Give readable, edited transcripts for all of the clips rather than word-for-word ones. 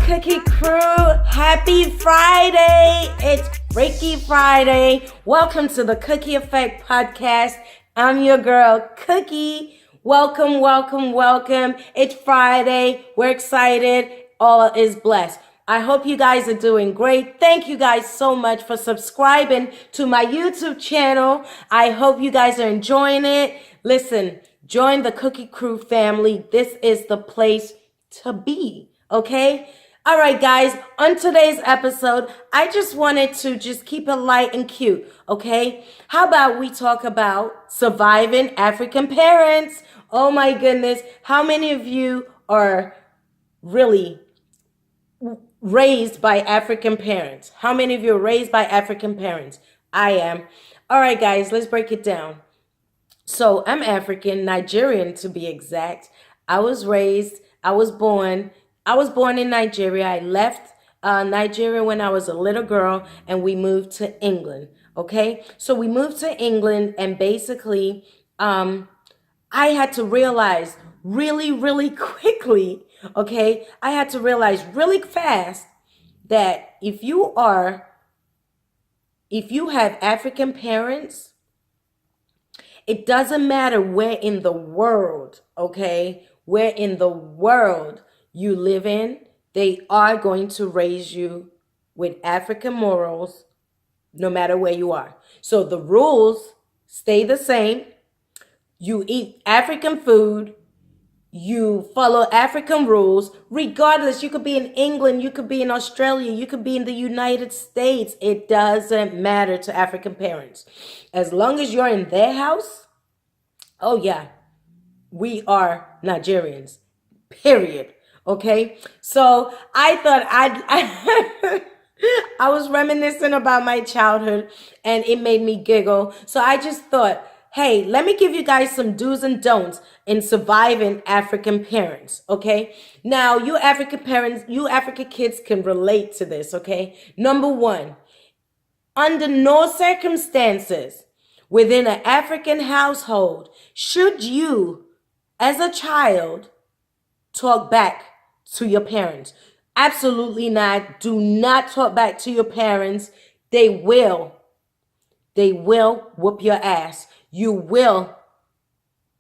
Cookie Crew. Happy Friday. It's Freaky Friday. Welcome to the Cookie Effect Podcast. I'm your girl, Cookie. Welcome, welcome, welcome. It's Friday. We're excited. All is blessed. I hope you guys are doing great. Thank you guys so much for subscribing to my YouTube channel. I hope you guys are enjoying it. Listen, join the Cookie Crew family. This is the place to be, okay? All right, guys, on today's episode, I just wanted to just keep it light and cute, okay? How about we talk about surviving African parents? Oh my goodness, how many of you are really raised by African parents? How many of you are raised by African parents? I am. All right, guys, let's break it down. So I'm African, Nigerian to be exact. I was born in Nigeria. I left Nigeria when I was a little girl and we moved to England. Okay. So we moved to England and basically, I had to realize really quickly, okay, I had to realize really fast that if you have African parents, it doesn't matter where in the world, okay, where in the world you live in, they are going to raise you with African morals no matter where you are. So the rules stay the same. You eat African food. You follow African rules. Regardless, you could be in England, you could be in Australia, you could be in the United States. It doesn't matter to African parents. As long as you're in their house, oh yeah, we are Nigerians, period. Okay? So I thought I was reminiscing about my childhood and it made me giggle. So I just thought, hey, let me give you guys some do's and don'ts in surviving African parents, okay? Now, you African parents, you African kids can relate to this, okay? Number one, under no circumstances within an African household should you, as a child, talk back to your parents. Absolutely not. Do not talk back to your parents. They will whoop your ass. You will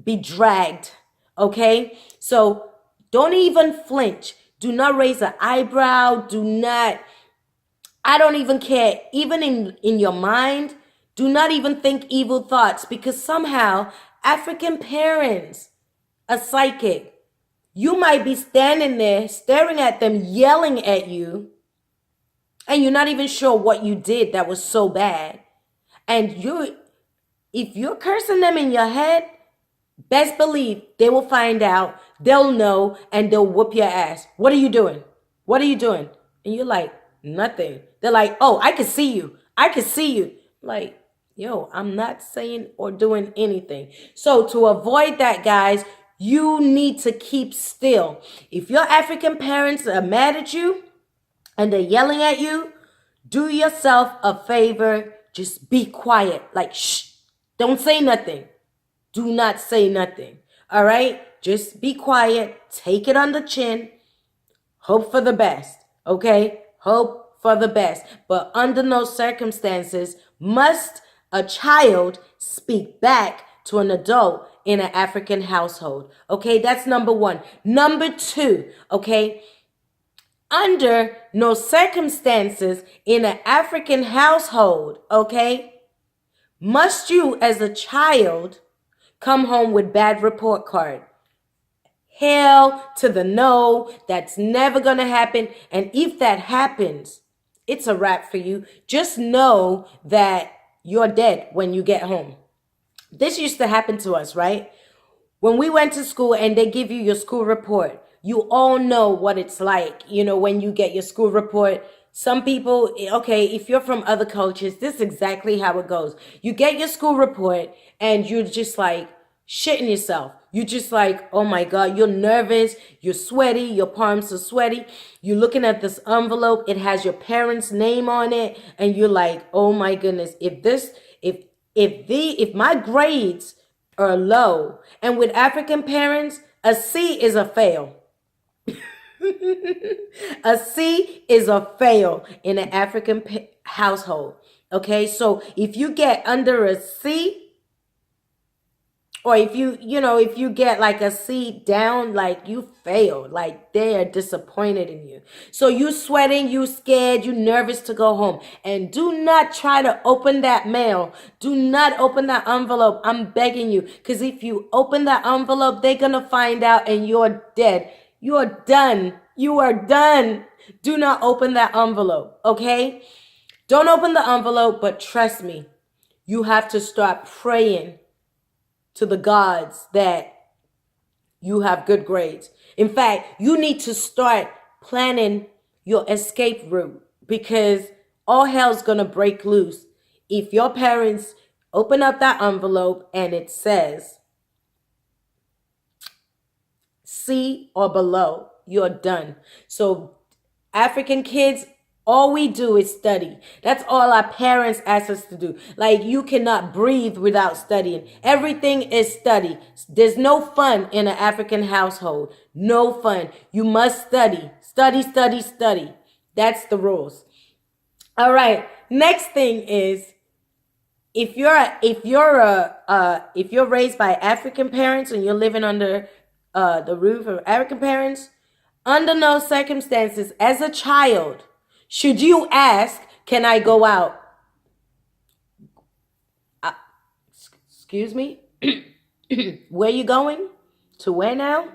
be dragged, okay? So don't even flinch. Do not raise an eyebrow. I don't even care. Even in your mind, do not even think evil thoughts because somehow African parents are psychic. You might be standing there staring at them, yelling at you, and you're not even sure what you did that was so bad. And if you're cursing them in your head, best believe they will find out, they'll know, and they'll whoop your ass. What are you doing? What are you doing? And you're like, nothing. They're like, oh, I can see you. I can see you. Like, yo, I'm not saying or doing anything. So to avoid that, guys, you need to keep still. If your African parents are mad at you and they're yelling at you, do yourself a favor. Just be quiet. Like, shh. Don't say nothing. Do not say nothing. All right? Just be quiet. Take it on the chin. Hope for the best. Okay? Hope for the best. But under no circumstances must a child speak back to an adult in an African household. Okay? That's number one. Number two, okay? Under no circumstances in an African household, okay, must you as a child come home with bad report card. Hell to the no, that's never gonna happen. And if that happens, it's a wrap for you. Just know that you're dead when you get home. This used to happen to us, right? When we went to school and they give you your school report, you all know what it's like, you know, when you get your school report. Some people, okay, if you're from other cultures, this is exactly how it goes. You get your school report and you're just like shitting yourself. You're just like, oh my God, you're nervous, you're sweaty, your palms are sweaty. You're looking at this envelope, it has your parents' name on it, and you're like, oh my goodness, if my grades are low, and with African parents, a C is a fail. A C is a fail in an African household. Okay, so if you get under a C, or if if you get like a C down, like you failed, like they are disappointed in you. So you sweating, you scared, you nervous to go home. And do not try to open that mail. Do not open that envelope. I'm begging you. Because if you open that envelope, they're going to find out and you're dead. You're done. You are done. Do not open that envelope, okay? Don't open the envelope, but trust me, you have to start praying to the gods that you have good grades. In fact, you need to start planning your escape route, because all hell's gonna break loose if your parents open up that envelope and it says C or below. You're done. So African kids, all we do is study. That's all our parents ask us to do. Like, you cannot breathe without studying. Everything is study. There's no fun in an African household. No fun. You must study. Study, study, study. That's the rules. All right. Next thing is, if you're raised by African parents and you're living under the roof of African parents, under no circumstances as a child should you ask, can I go out? Excuse me? Where you going? To where now?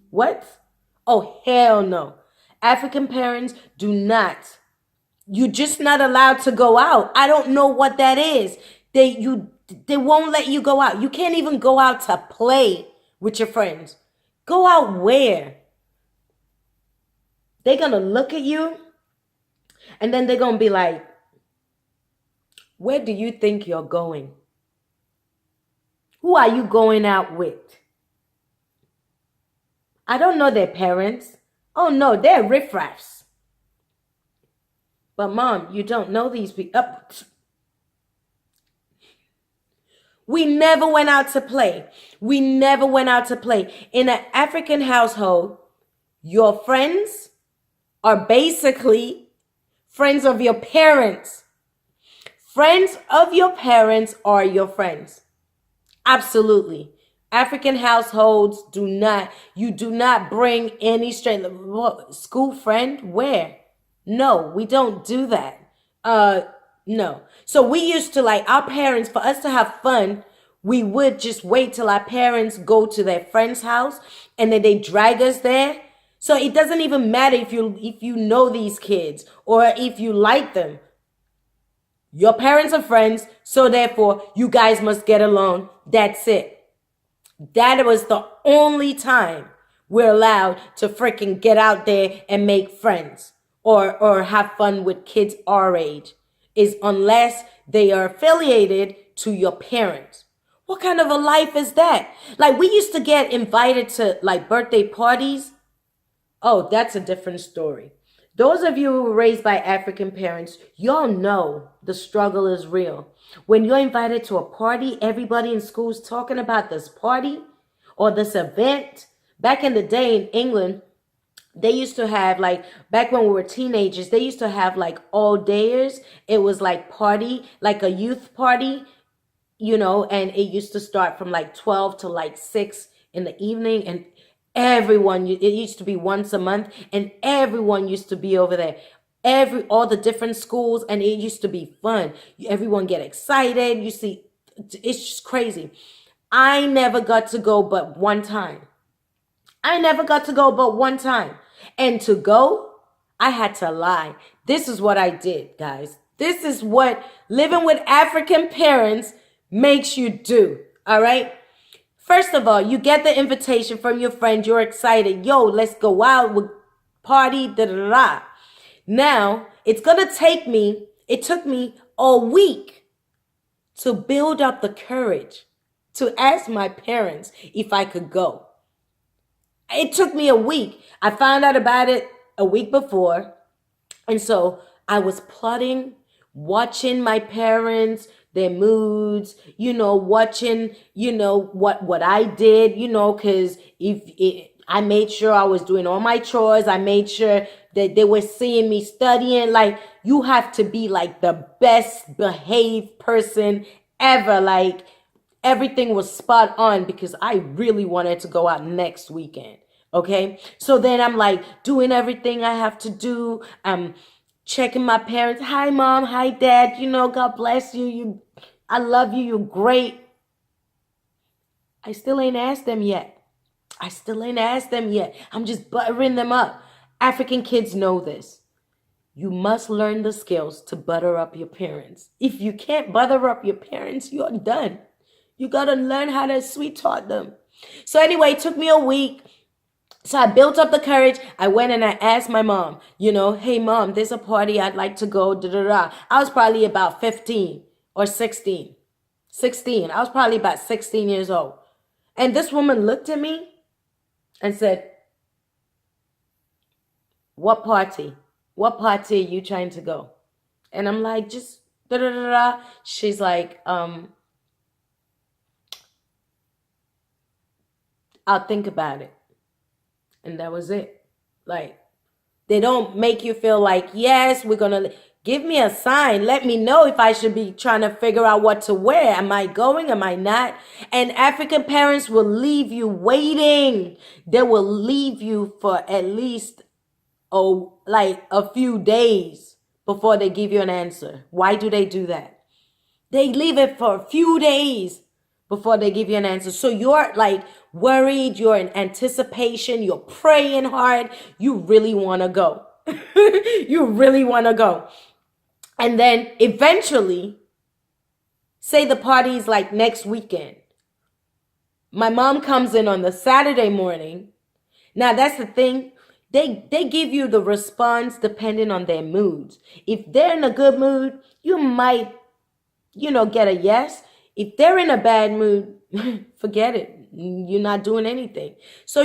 What? Oh, hell no. African parents do not. You're just not allowed to go out. I don't know what that is. They won't let you go out. You can't even go out to play with your friends. Go out where? They're going to look at you. And then they're going to be like, where do you think you're going? Who are you going out with? I don't know their parents. Oh, no, they're riffraffs. But, Mom, you don't know these people. We never went out to play. We never went out to play. In an African household, your friends are basically friends of your parents. Friends of your parents are your friends. Absolutely. African households you do not bring any school friend. Where? No, we don't do that. No. So we used to, like, our parents, for us to have fun, we would just wait till our parents go to their friend's house and then they drag us there. So it doesn't even matter if you know these kids or if you like them. Your parents are friends, so therefore you guys must get along. That's it. That was the only time we're allowed to freaking get out there and make friends or have fun with kids our age, is unless they are affiliated to your parents. What kind of a life is that? Like, we used to get invited to like birthday parties. Oh, that's a different story. Those of you who were raised by African parents, y'all know the struggle is real. When you're invited to a party, everybody in school's talking about this party or this event. Back in the day in England, they used to have, like, back when we were teenagers, they used to have like all dayers. It was like party, like a youth party, and it used to start from like 12 to like 6 in the evening. And it used to be once a month, and everyone used to be over there. All the different schools, and it used to be fun. Everyone get excited. You see, it's just crazy. I never got to go but one time. And to go, I had to lie. This is what I did, guys. This is what living with African parents makes you do. All right. First of all, you get the invitation from your friend. You're excited. Yo, let's go out, with party, da da da. Now, it took me a week to build up the courage to ask my parents if I could go. It took me a week. I found out about it a week before. And so I was plotting, watching my parents, their moods, watching, what I did, because I made sure I was doing all my chores. I made sure that they were seeing me studying. Like, you have to be like the best behaved person ever. Like, everything was spot on because I really wanted to go out next weekend. Okay. So then I'm like doing everything I have to do. I'm checking my parents. Hi, mom. Hi, dad. God bless you. I love you. You're great. I still ain't asked them yet. I'm just buttering them up. African kids know this. You must learn the skills to butter up your parents. If you can't butter up your parents, you're done. You got to learn how to sweet talk them. So anyway, it took me a week. So I built up the courage. I went and I asked my mom, hey, mom, there's a party I'd like to go. Da, da, da. I was probably about 15 or 16. 16. I was probably about 16 years old. And this woman looked at me and said, what party? What party are you trying to go? And I'm like, just da da da da. She's like, I'll think about it. And that was it. Like, they don't make you feel like, yes, we're going to give me a sign. Let me know if I should be trying to figure out what to wear. Am I going? Am I not? And African parents will leave you waiting. They will leave you for at least like a few days before they give you an answer. Why do they do that? They leave it for a few days before they give you an answer. So you're like worried, you're in anticipation, you're praying hard. You really want to go. You really want to go. And then eventually, say the party is like next weekend. My mom comes in on the Saturday morning. Now that's the thing. They give you the response depending on their moods. If they're in a good mood, you might, get a yes. If they're in a bad mood, forget it. You're not doing anything. So,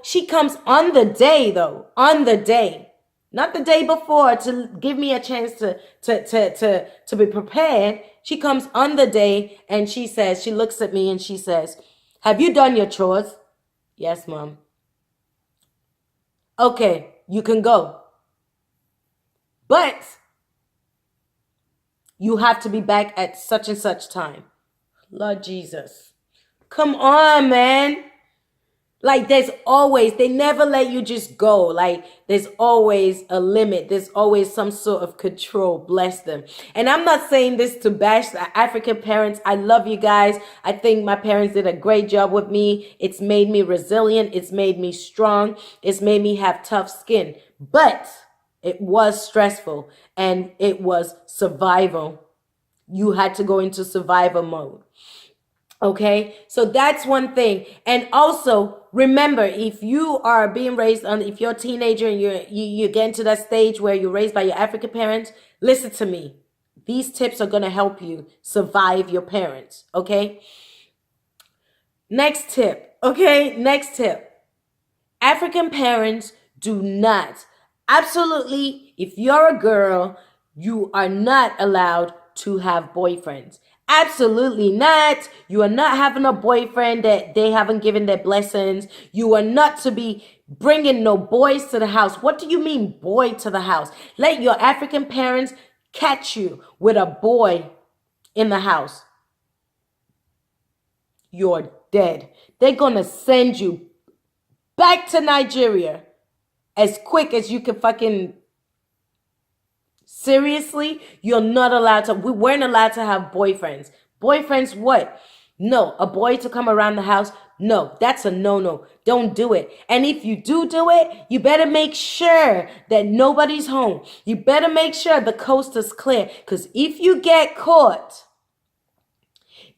she comes on the day though, on the day, not the day before to give me a chance to be prepared. She comes on the day and she looks at me and she says, have you done your chores? Yes, mom. Okay, you can go. But you have to be back at such and such time. Lord Jesus. Come on, man. Like they never let you just go. Like there's always a limit. There's always some sort of control. Bless them. And I'm not saying this to bash the African parents. I love you guys. I think my parents did a great job with me. It's made me resilient. It's made me strong. It's made me have tough skin. But it was stressful and it was survival. You had to go into survival mode. Okay, so that's one thing. And also remember, if you are being raised if you're a teenager and you get into that stage where you're raised by your African parents, listen to me. These tips are going to help you survive your parents. Okay. Next tip. African parents do not, absolutely, if you're a girl, you are not allowed to have boyfriends. Absolutely not. You are not having a boyfriend that they haven't given their blessings. You are not to be bringing no boys to the house. What do you mean boy to the house? Let your African parents catch you with a boy in the house. You're dead. They're going to send you back to Nigeria as quick as you can fucking... Seriously, you're not allowed to. We weren't allowed to have boyfriends. Boyfriends, what? No, a boy to come around the house. No, that's a no-no. Don't do it. And if you do it, you better make sure that nobody's home. You better make sure the coast is clear. Because if you get caught,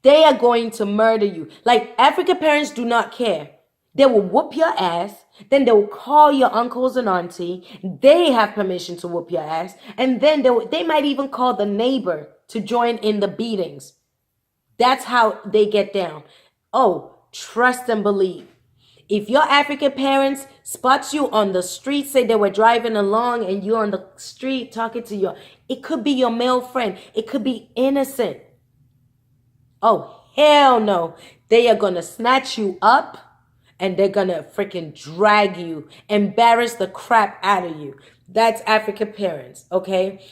they are going to murder you. Like, African parents do not care. They will whoop your ass. Then they will call your uncles and auntie. They have permission to whoop your ass. And then they might even call the neighbor to join in the beatings. That's how they get down. Oh, trust and believe. If your African parents spots you on the street, say they were driving along and you're on the street talking to it could be your male friend. It could be innocent. Oh, hell no. They are going to snatch you up and they're gonna freaking drag you, embarrass the crap out of you. That's African parents, okay?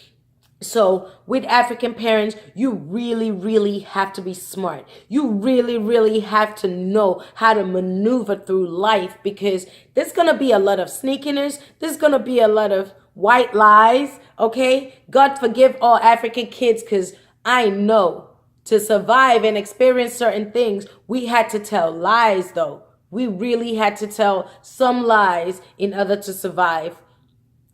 So with African parents, you really, really have to be smart. You really, really have to know how to maneuver through life, because there's going to be a lot of sneakiness. There's going to be a lot of white lies. Okay. God forgive all African kids, because I know to survive and experience certain things, we had to tell lies though. We really had to tell some lies in order to survive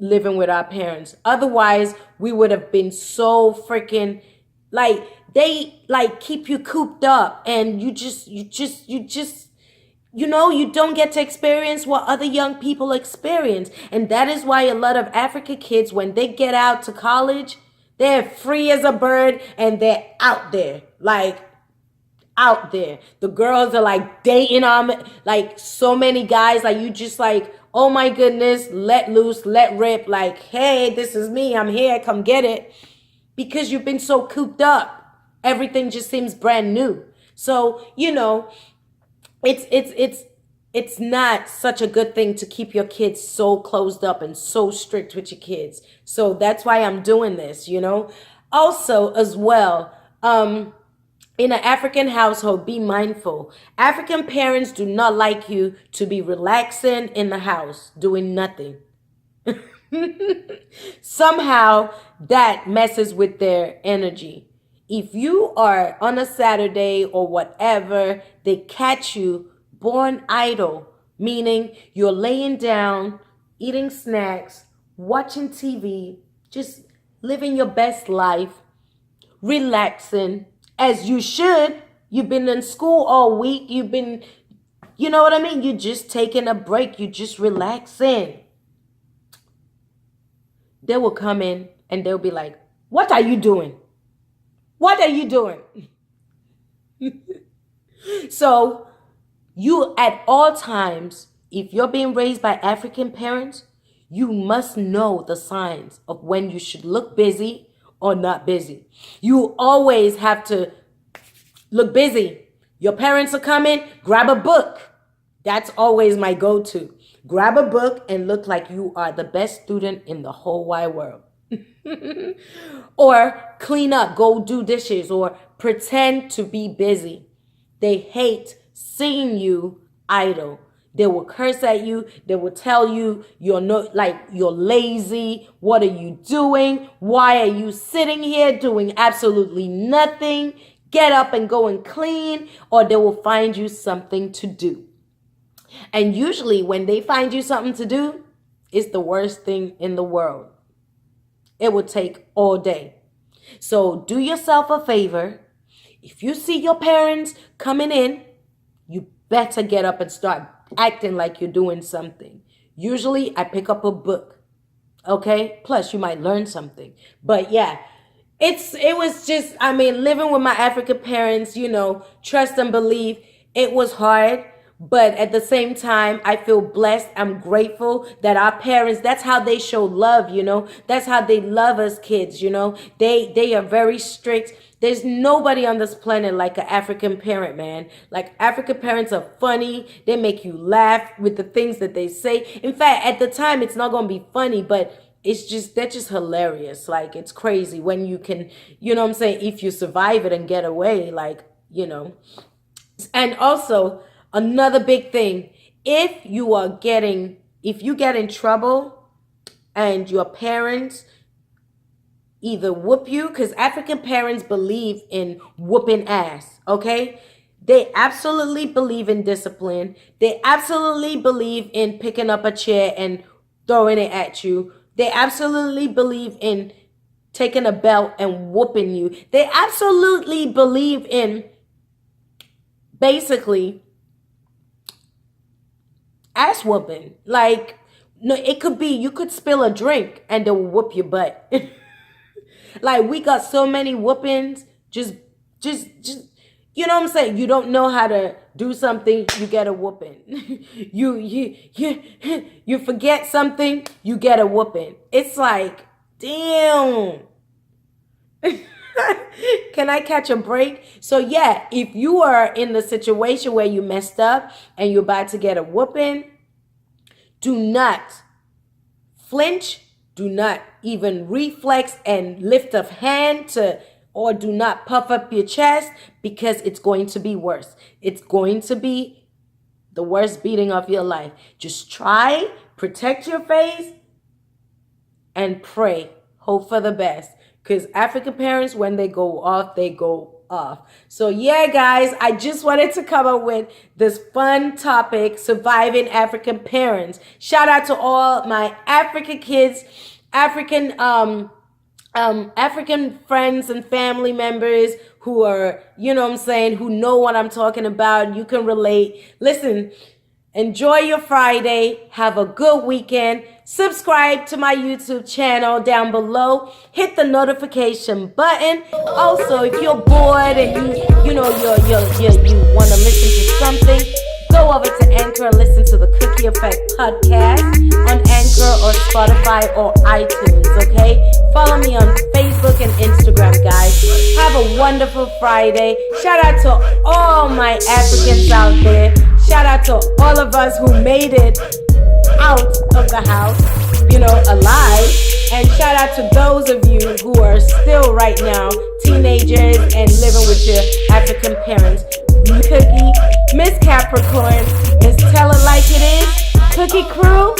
living with our parents. Otherwise, we would have been so freaking, like, they like keep you cooped up, and you don't get to experience what other young people experience. And that is why a lot of African kids, when they get out to college, they're free as a bird, and they're out there, like out there. The girls are like dating on, like, so many guys, like, you just like, oh my goodness, let loose, let rip, like, hey, this is me, I'm here, come get it. Because you've been so cooped up, everything just seems brand new. So, it's not such a good thing to keep your kids so closed up and so strict with your kids. So that's why I'm doing this. Also, as well, in an African household, be mindful. African parents do not like you to be relaxing in the house, doing nothing. Somehow that messes with their energy. If you are on a Saturday or whatever, they catch you born idle, meaning you're laying down, eating snacks, watching TV, just living your best life, relaxing, as you should. You've been in school all week. You've been, you know what I mean? You're just taking a break. You're just relaxing. They will come in and they'll be like, what are you doing? What are you doing? So you, at all times, if you're being raised by African parents, you must know the signs of when you should look busy or not busy. You always have to look busy. Your parents are coming, grab a book. That's always my go-to. Grab a book and look like you are the best student in the whole wide world. Or clean up, go do dishes, or pretend to be busy. They hate seeing you idle. They will curse at you. They will tell you you're lazy. What are you doing? Why are you sitting here doing absolutely nothing? Get up and go and clean, or they will find you something to do. And usually when they find you something to do, it's the worst thing in the world. It will take all day. So do yourself a favor. If you see your parents coming in, you better get up and start acting like you're doing something. Usually I pick up a book. Okay? Plus you might learn something. But yeah, it was just, living with my African parents, trust and believe, it was hard. But at the same time, I feel blessed. I'm grateful that our parents, that's how they show love, That's how they love us kids, They are very strict. There's nobody on this planet like an African parent, man. Like, African parents are funny. They make you laugh with the things that they say. In fact, at the time, it's not going to be funny, but they're just hilarious. Like, it's crazy when you can, if you survive it and get away, And also, another big thing, if you get in trouble and your parents either whoop you, because African parents believe in whooping ass, okay? They absolutely believe in discipline. They absolutely believe in picking up a chair and throwing it at you. They absolutely believe in taking a belt and whooping you. They absolutely believe in basically ass whooping. Like, no, it could be you could spill a drink and they'll whoop your butt. Like, we got so many whoopings. Just, you know what I'm saying? You don't know how to do something, you get a whooping. You forget something, you get a whooping. It's like, damn. Can I catch a break? So yeah, if you are in the situation where you messed up and you're about to get a whooping, do not flinch. Do not even reflex and lift a hand or do not puff up your chest, because it's going to be worse. It's going to be the worst beating of your life. Just try, protect your face, and pray. Hope for the best. Because African parents, when they go off, they go off. So yeah, guys, I just wanted to come up with this fun topic, surviving African parents. Shout out to all my African kids, African friends and family members who are, you know what I'm saying, who know what I'm talking about. You can relate. Listen, enjoy your Friday. Have a good weekend. Subscribe to my YouTube channel down below. Hit the notification button. Also, if you're bored and you want to listen to something, go over to Anchor and listen to the Cookie Effect podcast on Anchor or Spotify or iTunes, okay? Follow me on Facebook and Instagram, guys. Have a wonderful Friday. Shout out to all my Africans out there. Shout out to all of us who made it out of the house, alive. And shout out to those of you who are still right now teenagers and living with your African parents. Cookie, Miss Capricorn is Tell It Like It Is. Cookie Crew,